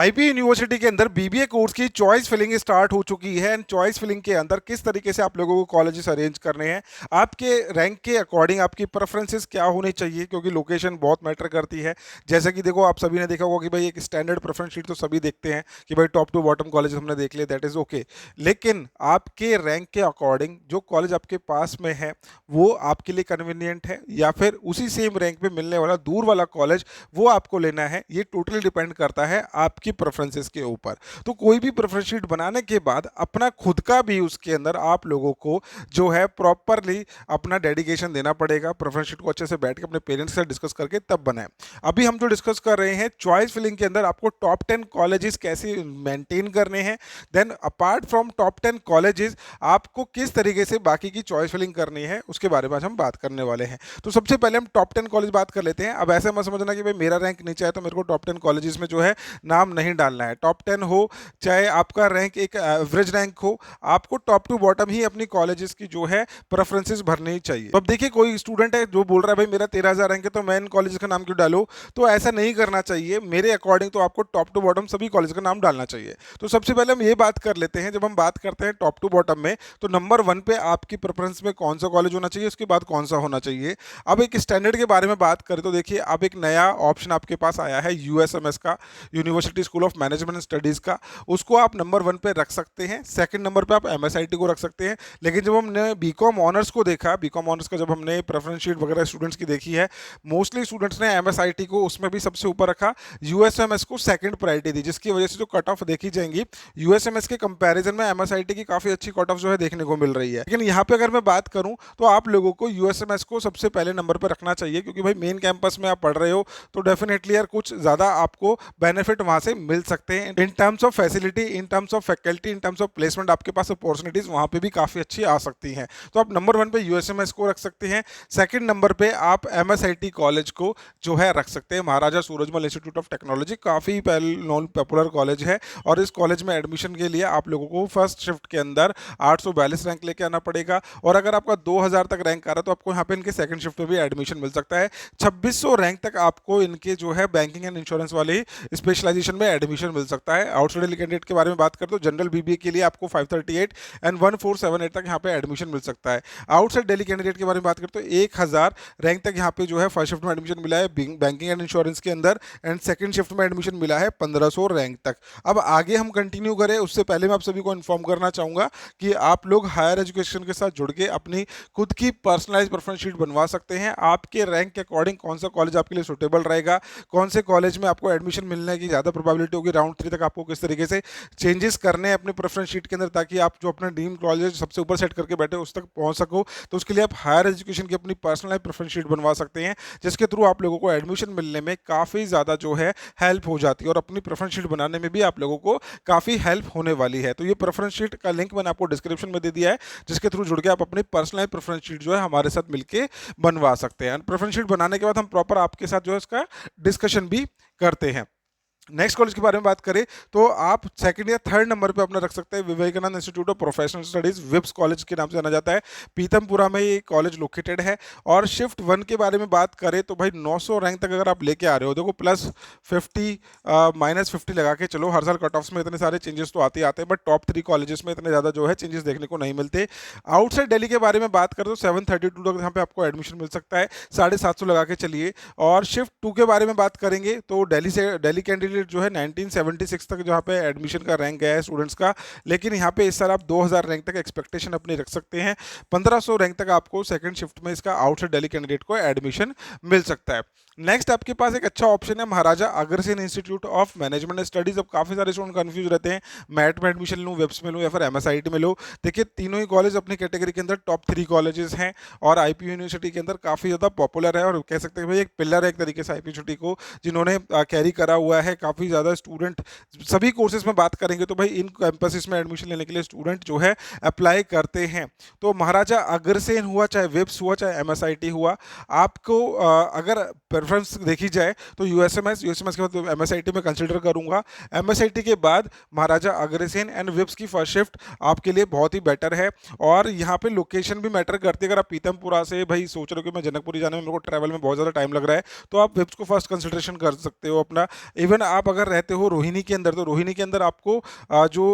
IP university के अंदर BBA course की चॉइस फिलिंग स्टार्ट हो चुकी है एंड चॉइस फिलिंग के अंदर किस तरीके से आप लोगों को कॉलेजेस अरेंज करने हैं, आपके रैंक के अकॉर्डिंग आपकी प्रेफरेंसेस क्या होनी चाहिए, क्योंकि लोकेशन बहुत मैटर करती है। जैसे कि देखो, आप सभी ने देखा होगा कि भाई एक स्टैंडर्ड प्रेफरेंस शीट तो सभी देखते हैं कि भाई टॉप टू बॉटम कॉलेज हमने देख लिए, दैट इज ओके। लेकिन आपके रैंक के अकॉर्डिंग जो कॉलेज आपके पास में है वो आपके लिए कन्वीनियंट है या फिर उसी सेम रैंक पे मिलने वाला दूर वाला कॉलेज वो आपको लेना है, ये टोटली डिपेंड करता है आपकी प्रेफरेंसेस के ऊपर। तो कोई भी प्रेफरेंस शीट बनाने के बाद अपना खुद का भी उसके अंदर आप लोगों को जो है प्रॉपरली अपना डेडिकेशन देना पड़ेगा। प्रेफरेंस शीट को अच्छे से बैठ के अपने पेरेंट्स से डिस्कस करके तब बनाएं। अभी हम जो डिस्कस कर रहे हैं चॉइस फिलिंग के अंदर आपको टॉप 10 कॉलेजेस कैसे मेंटेन करने हैं, then apart from top 10 colleges आपको किस तरीके से बाकी की चॉइस फिलिंग करनी है उसके बारे में आज हम बात करने वाले हैं। तो सबसे पहले हम टॉप 10 कॉलेज बात कर लेते हैं। अब ऐसे मत समझना कि भाई मेरा रैंक नीचे है तो मेरे को टॉप 10 कॉलेजेस में जो है नाम नहीं डालना है। टॉप 10 हो चाहे आपका रैंक एक एवरेज रैंक हो, आपको टॉप टू बॉटम ही अपनी कॉलेजेस की जो है प्रेफरेंसेस भरनी ही चाहिए। तो अब देखिए, कोई स्टूडेंट है जो बोल रहा है भाई मेरा 13,000 रैंक है तो मैं इन कॉलेज का नाम क्यों डालूं, तो ऐसा नहीं करना चाहिए। मेरे अकॉर्डिंग तो आपको टॉप टू बॉटम सभी कॉलेज का नाम डालना चाहिए। तो सबसे पहले हम ये बात कर लेते हैं, जब हम बात करते हैं टॉप टू बॉटम में, तो नंबर 1 पे आपकी प्रेफरेंस में कौन सा कॉलेज होना चाहिए, उसके बाद कौन सा होना चाहिए। अब एक स्टैंडर्ड के बारे में बात करें तो देखिए, अब एक नया ऑप्शन आपके पास आया है यूएसएमएस का, university school of management studies का। उसको आप नंबर 1 पे रख सकते हैं। सेकंड नंबर पे आप एमएसआईटी को रख सकते हैं। लेकिन जब हमने बीकॉम ऑनर्स को देखा, बीकॉम ऑनर्स का जब हमने प्रेफरेंस शीट वगैरह स्टूडेंट्स की देखी है, मोस्टली स्टूडेंट्स ने एमएसआईटी को उसमें भी सबसे ऊपर रखा, यूएसएमएस को सेकंड प्रायोरिटी दी, जिसकी वजह से जो कट ऑफ देखी जाएंगी यूएसएमएस के कंपैरिजन में एमएसआईटी की काफ़ी अच्छी कट ऑफ जो है देखने को मिल रही है। लेकिन यहाँ पे अगर मैं बात करूँ तो आप लोगों को यूएसएमएस को सबसे पहले नंबर पर रखना चाहिए, क्योंकि भाई मेन कैंपस में आप पढ़ रहे हो तो डेफिनेटली यार कुछ ज़्यादा आपको बेनिफिट वहाँ से मिल सकते हैं in terms of facility, in terms of faculty, in terms of placement. आपके पास अपॉर्चुनिटीज़ वहाँ पे भी काफ़ी अच्छी आ सकती हैं। तो आप नंबर 1 पे यूएसएमएस को रख सकते हैं। सेकंड नंबर पे आप एमएसआईटी कॉलेज को जो है रख सकते हैं, महाराजा सूरजमल इंस्टीट्यूट ऑफ टेक्नोलॉजी, काफ़ी वेल नोन पॉपुलर कॉलेज है। और इस कॉलेज में एडमिशन के लिए आप लोगों को फर्स्ट शिफ्ट के अंदर 842 रैंक लेके आना पड़ेगा, और अगर आपका 2000 तक रैंक आ रहा है तो आपको यहाँ पे इनके सेकंड शिफ्ट में भी एडमिशन मिल सकता है। 2600 रैंक तक आपको इनके जो है बैंकिंग एंड इंश्योरेंस वाले स्पेशलाइजेशन में एडमिशन मिल सकता है। आउटसाइड दिल्ली कैंडिडेट के बारे में बात करें तो जनरल बीबीए के लिए आपको 538 एंड 1478 तक यहाँ पे एडमिशन मिल सकता है। आउटसाइड दिल्ली कैंडिडेट के बारे में बात करें तो 1000 रैंक तक यहाँ पे जो है फर्स्ट शिफ्ट में एडमिशन मिला है बैंकिंग एंड इंश्योरेंस के अंदर, एंड सेकंड शिफ्ट में एडमिशन मिला है 1500 रैंक तक। अब आगे हम कंटिन्यू करें उससे पहले मैं आप सभी को इन्फॉर्म करना चाहूँगा कि आप लोग हायर एजुकेशन के साथ जुड़ के अपनी खुद की पर्सनलाइज प्रेफरेंस शीट बनवा सकते हैं। आपके रैंक के अकॉर्डिंग कौन सा कॉलेज आपके लिए सुटेबल रहेगा, कौन से कॉलेज में आपको एडमिशन मिलने की ज़्यादा प्रोबेबिलिटी होगी, राउंड 3 तक आपको किस तरीके से चेंजेस करने हैं अपने प्रेफरेंस शीट के अंदर, ताकि आप जो अपना ड्रीम कॉलेज सबसे ऊपर सेट करके बैठे उस तक पहुंच सको। तो उसके लिए आप हायर एजुकेशन की अपनी पर्सनलाइज प्रेफरेंस शीट बनवा सकते हैं, जिसके थ्रू आप लोगों को एडमिशन मिलने में काफ़ी ज़्यादा जो है हेल्प हो जाती है, और अपनी प्रेफरेंस शीट बनाने में भी आप लोगों को काफ़ी हेल्प होने वाली है। तो ये प्रेफरेंस शीट का लिंक मैंने आपको डिस्क्रिप्शन में दे दिया है, जिसके थ्रू जुड़ के आप अपनी पर्सनलाइज प्रेफरेंस शीट जो है हमारे साथ मिलकर बनवा सकते हैं। प्रेफरेंस शीट बनाने के बाद हम प्रॉपर आपके साथ जो है इसका डिस्कशन भी करते हैं। नेक्स्ट कॉलेज के बारे में बात करें तो आप सेकंड या थर्ड नंबर पे अपना रख सकते हैं Vivekananda institute of professional studies, VIPS college के नाम से जाना जाता है। पीतमपुरा में ये कॉलेज लोकेटेड है। और शिफ्ट 1 के बारे में बात करें तो भाई 900 रैंक तक अगर आप लेके आ रहे हो, देखो प्लस 50 -50 लगा के चलो, हर साल कट ऑफ्स में इतने सारे चेंजेस तो आते ही आते हैं, बट टॉप 3 कॉलेजेस में इतने ज़्यादा जो है चेंजेस देखने को नहीं मिलते। आउटसाइड दिल्ली के बारे में बात करें तो 732 तक यहाँ पे आपको एडमिशन मिल सकता है, 750 लगा के चलिए। और शिफ्ट 2 के बारे में बात करेंगे तो दिल्ली कैंडिडेट जो है 1976 तक जहाँ पे एडमिशन का रैंक गया है स्टूडेंट्स का, लेकिन यहाँ पे इस साल आप 2000 रैंक तक एक्सपेक्टेशन अपनी रख सकते हैं। 1500 रैंक तक आपको सेकंड शिफ्ट में इसका आउटसाइड दिल्ली कैंडिडेट को एडमिशन मिल सकता है। नेक्स्ट आपके पास एक अच्छा ऑप्शन है Maharaja Agrasen Institute of Management Studies. अब काफ़ी सारे स्टूडेंट कंफ्यूज रहते हैं, मैट में एडमिशन लूँ, वेब्स में लूँ या फिर एमएसआईटी में लूँ। देखिए, तीनों ही कॉलेज अपनी कैटेगरी के अंदर टॉप 3 कॉलेजेस हैं, और आईपी यूनिवर्सिटी के अंदर काफ़ी ज़्यादा पॉपुलर है, और कह सकते हैं भाई एक पिलर है एक तरीके से आईपी यूनिवर्सिटी को, जिन्होंने कैरी करा हुआ है काफ़ी ज़्यादा स्टूडेंट। सभी कोर्सेज में बात करेंगे तो भाई इन कैंपसेस में एडमिशन लेने के लिए स्टूडेंट जो है अप्लाई करते हैं। तो महाराजा अग्रसेन हुआ, चाहे वेब्स हुआ, चाहे एमएसआईटी हुआ, आपको अगर प्रेफरेंस देखी जाए तो यूएसएमएस के बाद एमएसआईटी में कंसिडर करूंगा। एमएसआईटी के बाद महाराजा अग्रसेन एंड वेब्स की फर्स्ट शिफ्ट आपके लिए बहुत ही बेटर है। और यहाँ पे लोकेशन भी मैटर करती है। अगर आप पीतमपुरा से भाई सोच रहे हो कि मैं जनकपुरी जाने में मेरे को ट्रैवल में बहुत ज़्यादा टाइम लग रहा है, तो आप वेब्स को फर्स्ट कंसिडरेशन कर सकते हो अपना। इवन आप अगर रहते हो रोहिणी के अंदर, तो रोहिणी के अंदर आपको जो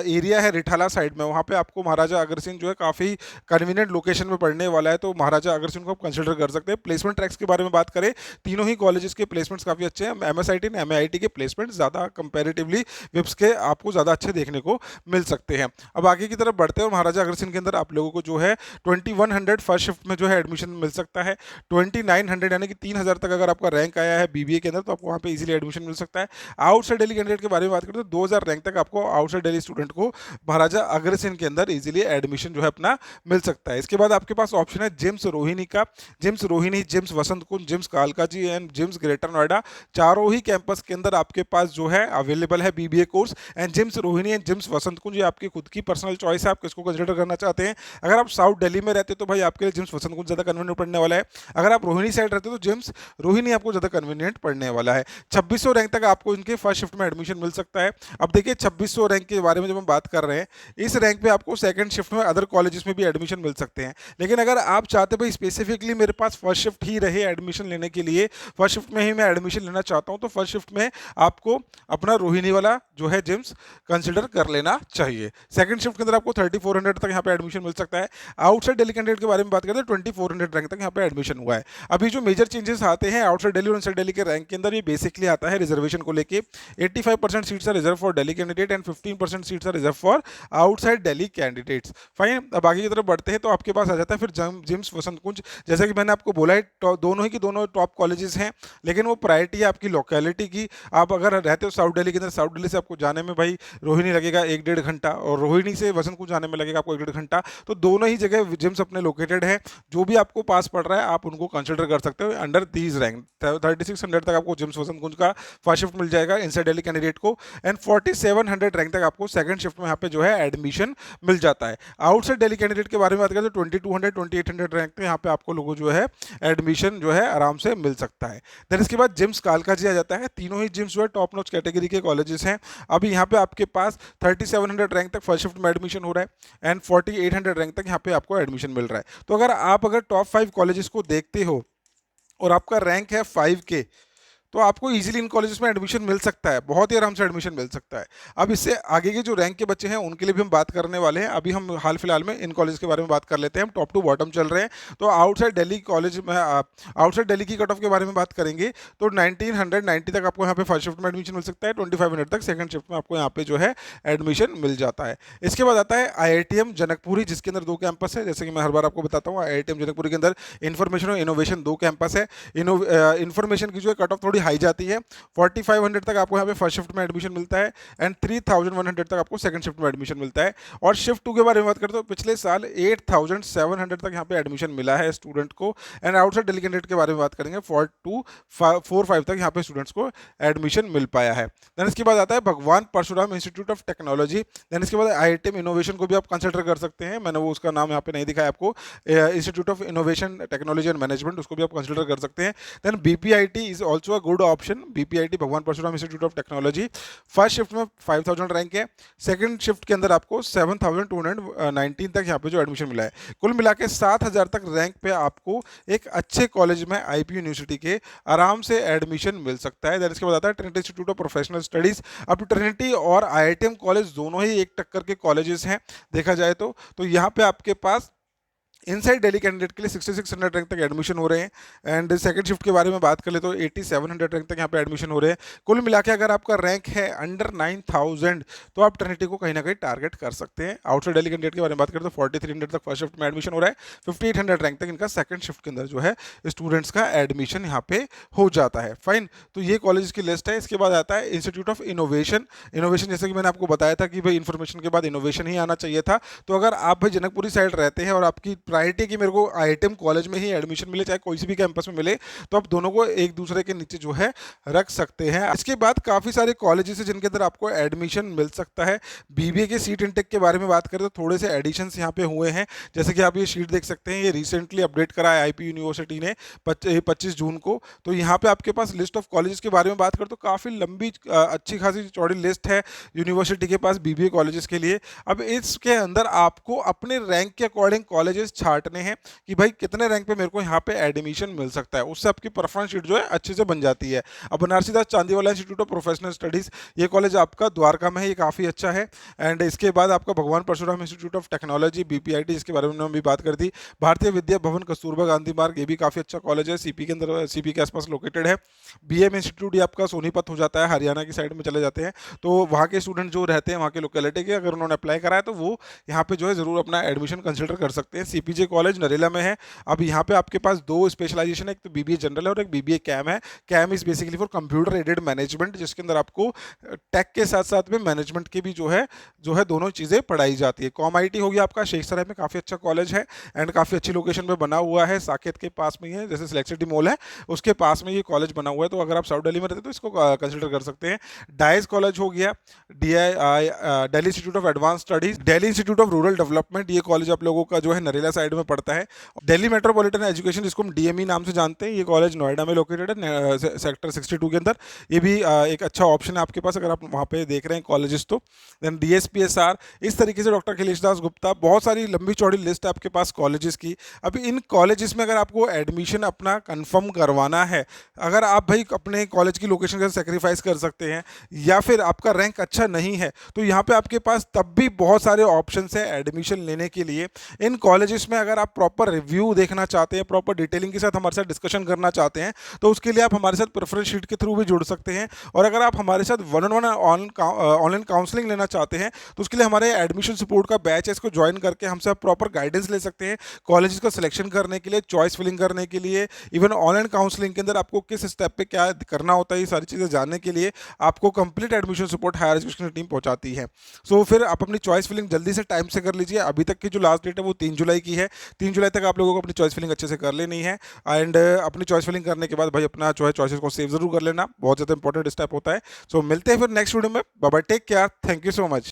एरिया है रिठाला साइड में, वहाँ पे आपको महाराजा अग्रसेन जो है काफ़ी कन्वीनियंट लोकेशन में पढ़ने वाला है, तो महाराजा अग्रसेन को आप कंसिडर कर सकते हैं। प्लेसमेंट ट्रैक्स के बारे में बात करें, तीनों ही कॉलेजेस के प्लेसमेंट्स काफ़ी अच्छे हैं। MSIT एंड MIIT के प्लेसमेंट ज़्यादा कंपेरेटिवली विप्स के आपको ज़्यादा अच्छे देखने को मिल सकते हैं। अब आगे की तरफ बढ़ते हैं, और महाराजा अग्रसेन के अंदर आप लोगों को जो है 2100 फर्स्ट शिफ्ट में जो है एडमिशन मिल सकता है। 2900 यानी कि 3000 तक अगर आपका रैंक आया है BBA के अंदर, तो आपको वहाँ पे इजीली एडमिशन मिल सकता है। आउटसाइड दिल्ली कैंडिडेट के बारे में बात करें तो 2000 रैंक तक आपको आउटसाइड दिल्ली स्टूडेंट को महाराजा अग्रसेन के अंदर इजीली एडमिशन जो है अपना मिल सकता है। इसके बाद आपके पास ऑप्शन है जिम्स रोहिणी का। JIMS Rohini, JIMS Vasant Kunj, JIMS Kalkaji and JIMS greater Noida, चारों ही कैंपस के अंदर आपके पास जो है अवेलेबल है BBA कोर्स। एंड जिम्स रोहिणी एंड जिम्स वसंत कुंज ये आपकी खुद की पर्सनल चॉइस है, आप किसको कंसिडर करना चाहते हैं। अगर आप साउथ दिल्ली में रहते हो तो भाई आपके लिए जिम्स वसंत कुंज ज़्यादा कन्वीनियंट पड़ने वाला है। अगर आप रोहिणी साइड रहते हो तो जिम्स रोहिणी आपको ज़्यादा कन्वीनियंट पड़ने वाला है। 2600 रैंक तक आपको इनके फर्स्ट शिफ्ट में एडमिशन मिल सकता है। अब देखिए 2600 रैंक के बारे में जब हम बात कर रहे हैं, इस रैंक पे आपको सेकंड शिफ्ट में अदर कॉलेजेस में भी एडमिशन मिल सकते हैं। लेकिन अगर आप चाहते भाई स्पेसिफिकली मेरे पास फर्स्ट शिफ्ट ही रहे एडमिशन लेने के लिए, फर्स्ट शिफ्ट में ही मैं एडमिशन लेना चाहता हूँ, तो फर्स्ट शिफ्ट में आपको अपना रोहिणी वाला जो है जिम्स कंसिडर कर लेना चाहिए। सेकंड शिफ्ट के अंदर आपको 3400 तक यहाँ पे एडमिशन मिल सकता है। आउटसाइड दिल्ली कैंडिडेट के बारे में बात करें तो 2400 रैंक तक यहाँ पे एडमिशन हुआ है। अभी जो मेजर चेंजेस आते हैं आउटसाइड दिल्ली और इनसाइड दिल्ली के रैंक के अंदर, ये बेसिकली आता है रिजर्वेशन को लेके। 85% seats are reserve for Delhi candidate and 15% seats are reserve for outside Delhi candidates. Fine, अब आगे की तरफ बढ़ते हैं तो आपके पास आ जाता है फिर जिम्स वसंत कुंज। जैसा कि मैंने आपको बोला है, दोनों ही की दोनों टॉप कॉलेजेस हैं, लेकिन वो प्रायोरिटी है आपकी लोकेलिटी की। आप अगर रहते हो साउथ दिल्ली के अंदर, साउथ दिल्ली से आपको जाने में भाई रोहिणी लगेगा 1-1.5 घंटा, और रोहिणी से वसंत कुंज जाने में लगेगा आपको 1-1.5 घंटा। तो दोनों ही जगह जिम्स अपने लोकेटेड है। जो भी आपको पास पड़ रहा है आप उनको कंसिडर कर सकते हो अंडर दीज रैंक। 3600 तक आपको जिम्स वसंत कुंज का फर्स्ट शिफ्ट मिल जाएगा इनसाइड दिल्ली कैंडिडेट को, एंड 4700 रैंक तक आपको सेकंड शिफ्ट में यहाँ पे जो है एडमिशन मिल जाता है। आउटसाइड दिल्ली कैंडिडेट के बारे में बात करें तो 2200 2800 रैंक में यहाँ पे आपको लोगों जो है एडमिशन जो है आराम से मिल सकता है। देन इसके बाद जिम्स कालकाजी आ जाता है। तीनों ही जिम्स जो है टॉप नॉच कैटेगरी के कॉलेजेस हैं। अभी यहाँ पे आपके पास 3700 रैंक तक फर्स्ट शिफ्ट में एडमिशन हो रहा है, एंड 4800 रैंक तक यहाँ पे आपको एडमिशन मिल रहा है। तो अगर टॉप 5 कॉलेजेस को देखते हो और आपका रैंक है 5K, तो आपको इजीली इन कॉलेजेस में एडमिशन मिल सकता है, बहुत ही आराम से एडमिशन मिल सकता है। अब इससे आगे के जो रैंक के बच्चे हैं उनके लिए भी हम बात करने वाले हैं। अभी हम हाल फिलहाल में इन कॉलेज के बारे में बात कर लेते हैं। हम टॉप टू बॉटम चल रहे हैं। तो आउटसाइड दिल्ली कॉलेज में आउटसाइड दिल्ली की कट ऑफ के बारे में बात करेंगे तो 1990 तक आपको यहाँ पे फर्स्ट शिफ्ट में एडमिशन मिल सकता है। 2500 तक सेकंड शिफ्ट में आपको यहाँ पे जो है एडमिशन मिल जाता है। इसके बाद आता है IITM जनकपुरी, जिसके अंदर 2 कैंपस है। जैसे कि मैं हर बार आपको बताता हूँ, IITM जनकपुरी के अंदर इन्फॉर्मेशन और इनोवेशन 2 कैंपस है। इन्फॉर्मेशन की जो है कट ऑफ थोड़ी हाई जाती है, 4500 तक आपको यहाँ पे फर्स्ट शिफ्ट में एडमिशन मिलता है, एंड 3100 तक आपको सेकंड शिफ्ट में एडमिशन मिलता है। और शिफ्ट 2 के बारे में बात करें तो पिछले साल 8700 तक यहाँ पे एडमिशन मिला है स्टूडेंट को। एंड आउटसाइड दिल्ली कैंडिडेट के बारे में बात करेंगे 4245 तक यहाँ पे स्टूडेंट्स को एडमिशन मिल पाया है। देन इसके बाद आता है Bhagwan Parshuram institute of technology. Then इसके बाद IITM इनोवेशन को भी आप कंसिडर कर सकते हैं। मैंने वो उसका नाम यहाँ पे नहीं दिखाया आपको, institute of innovation technology and management, उसको भी आप कंसिडर कर सकते हैं। Then BPIT is also a good option. BPIT Bhagwan Parshuram institute of technology, first shift में 5000 रैंक है, सेकंड शिफ्ट के अंदर आपको 7219 तक यहाँ पे जो एडमिशन मिला है। कुल मिला के 7000 तक रैंक पे आपको एक अच्छे कॉलेज में IPU यूनिवर्सिटी के आराम से एडमिशन मिल सकता है। देन इसके बाद आता है Trinity institute of professional studies. अब ट्रिनिटी और IITM कॉलेज दोनों ही एक टक्कर के कॉलेजेस हैं देखा जाए तो यहाँ पे आपके पास इनसाइड दिल्ली कैंडिडेट के लिए 6600 रैंक तक एडमिशन हो रहे हैं, एंड सेकंड शिफ्ट के बारे में बात कर ले तो 8700 रैंक तक यहाँ पे एडमिशन हो रहे हैं। कुल मिला के अगर आपका रैंक है अंडर 9000 तो आप ट्रिनिटी को कहीं ना कहीं टारगेट कर सकते हैं। आउटसाइड दिल्ली कैंडिडेट के बारे में बात करें तो 4300 तक फर्स्ट शिफ्ट में एडमिशन हो रहा है, 5800 रैंक तक इनका सेकंड शिफ्ट के अंदर जो है स्टूडेंट्स का एडमिशन यहाँ पे हो जाता है। फाइन, तो ये कॉलेज की लिस्ट है। इसके बाद आता है इंस्टीट्यूट ऑफ इनोवेशन। जैसे कि मैंने आपको बताया था कि भाई इन्फॉर्मेशन के बाद इनोवेशन ही आना चाहिए था। तो अगर आप भाई जनकपुरी साइड रहते हैं और आपकी प्रायोरिटी कि मेरे को IITM कॉलेज में ही एडमिशन मिले, चाहे कोई सी भी कैंपस में मिले, तो आप दोनों को एक दूसरे के नीचे जो है रख सकते हैं। इसके बाद काफ़ी सारे कॉलेजेस हैं जिनके अंदर आपको एडमिशन मिल सकता है। BBA के सीट इनटेक के बारे में बात करें तो थोड़े से एडिशंस यहाँ पे हुए हैं। जैसे कि आप ये शीट देख सकते हैं, ये रिसेंटली अपडेट करा है IPU यूनिवर्सिटी ने 25 जून को। तो यहाँ पे आपके पास लिस्ट ऑफ कॉलेजेस के बारे में बात करें तो काफ़ी लंबी अच्छी खासी चौड़ी लिस्ट है यूनिवर्सिटी के पास BBA कॉलेजेस के लिए। अब इसके अंदर आपको अपने रैंक के अकॉर्डिंग कॉलेजेस छांटने हैं कि भाई कितने रैंक पे मेरे को यहाँ पे एडमिशन मिल सकता है, उससे आपकी प्रेफरेंस शीट जो है अच्छे से बन जाती है। अब Banarsi Das Chandiwala Institute of Professional Studies, ये कॉलेज आपका द्वारका में है, ये काफ़ी अच्छा है। एंड इसके बाद आपका Bhagwan Parshuram institute of technology BPIT, जिसके बारे में हमने भी बात कर दी। भारतीय विद्या भवन कस्तूरबा गांधी मार्ग, ये भी काफ़ी अच्छा कॉलेज है, CP के अंदर, CP के आसपास लोकेटेड है। BM इंस्टीट्यूट ये आपका सोनीपत हो जाता है, हरियाणा की साइड में चले जाते हैं। तो वहाँ के स्टूडेंट जो रहते हैं वहाँ के लोकेलिटी के, अगर उन्होंने अप्लाई करा है तो वो यहाँ पे जो है ज़रूर अपना एडमिशन कंसिडर कर सकते हैं। CPJ कॉलेज नरेला में है। अब यहाँ पे आपके पास दो स्पेशलाइजेशन है, एक तो BBA जनरल है और एक BBA कैम है। CAM is basically for computer aided management, जिसके अंदर आपको टेक के साथ साथ में मैनेजमेंट की भी जो है दोनों चीज़ें पढ़ाई जाती है। कॉम IT हो गया आपका शेखसराय में, काफ़ी अच्छा कॉलेज है एंड काफ़ी अच्छी लोकेशन पे बना हुआ है, साकेत के पास में ही है, जैसे सिलेक्ट सिटी मॉल है उसके पास में ये कॉलेज बना हुआ है। तो अगर आप साउथ दिल्ली में रहते हैं तो इसको कंसिडर कर सकते हैं। डाइस कॉलेज हो गया, DI Delhi institute of advance studies, Delhi institute of rural development, ये कॉलेज आप लोगों का जो है नरेला साइड में पड़ता है। दिल्ली मेट्रोपॉलिटन एजुकेशन, जिसको हम DME नाम से जानते हैं, ये कॉलेज नोएडा में लोकेटेड है, सेक्टर 62 के अंदर। ये भी एक अच्छा ऑप्शन है आपके पास अगर आप वहाँ पे देख रहे हैं कॉलेजेस तो। देन DSPSR, इस तरीके से डॉक्टर अखिलेश दास गुप्ता, बहुत सारी लंबी चौड़ी लिस्ट है आपके पास कॉलेजेस की। अभी इन कॉलेजेस में अगर आपको एडमिशन अपना कंफर्म करवाना है, अगर आप भाई अपने कॉलेज की लोकेशन का सेक्रीफाइस कर सकते हैं या फिर आपका रैंक अच्छा नहीं है, तो यहाँ पे आपके पास तब भी बहुत सारे ऑप्शन है एडमिशन लेने के लिए। इन कॉलेजेस में अगर आप प्रॉपर रिव्यू देखना चाहते हैं, प्रॉपर डिटेलिंग के साथ हमारे साथ डिस्कशन करना चाहते हैं, तो उसके लिए आप हमारे साथ प्रेफरेंस शीट के थ्रू भी जुड़ सकते हैं। और अगर आप हमारे साथ वन ऑनलाइन काउंसलिंग लेना चाहते हैं, तो उसके लिए हमारे एडमिशन सपोर्ट का बैच है, इसको ज्वाइन करके हमसे आप प्रॉपर गाइडेंस ले सकते हैं कॉलेजेस का सिलेक्शन करने के लिए, चॉइस फिलिंग करने के लिए। इवन ऑनलाइन काउंसलिंग के अंदर आपको किस स्टेप पे क्या करना होता है, ये सारी चीज़ें जानने के लिए आपको complete admission support higher education team पहुंचाती है। सो फिर आप अपनी चॉइस फिलिंग जल्दी से टाइम से कर लीजिए। अभी तक की जो लास्ट डेट है वो 3 जुलाई की है। 3 जुलाई तक आप लोगों को अपनी चॉइस फिलिंग अच्छे से कर लेनी है। एंड अपनी चॉइस फिलिंग करने के बाद भाई अपना जो है चॉइसेस को सेव जरूर कर लेना, बहुत ज़्यादा इंपॉर्टेंट स्टेप होता है। सो मिलते हैं फिर नेक्स्ट वीडियो में। Bye bye, take care, thank you so much.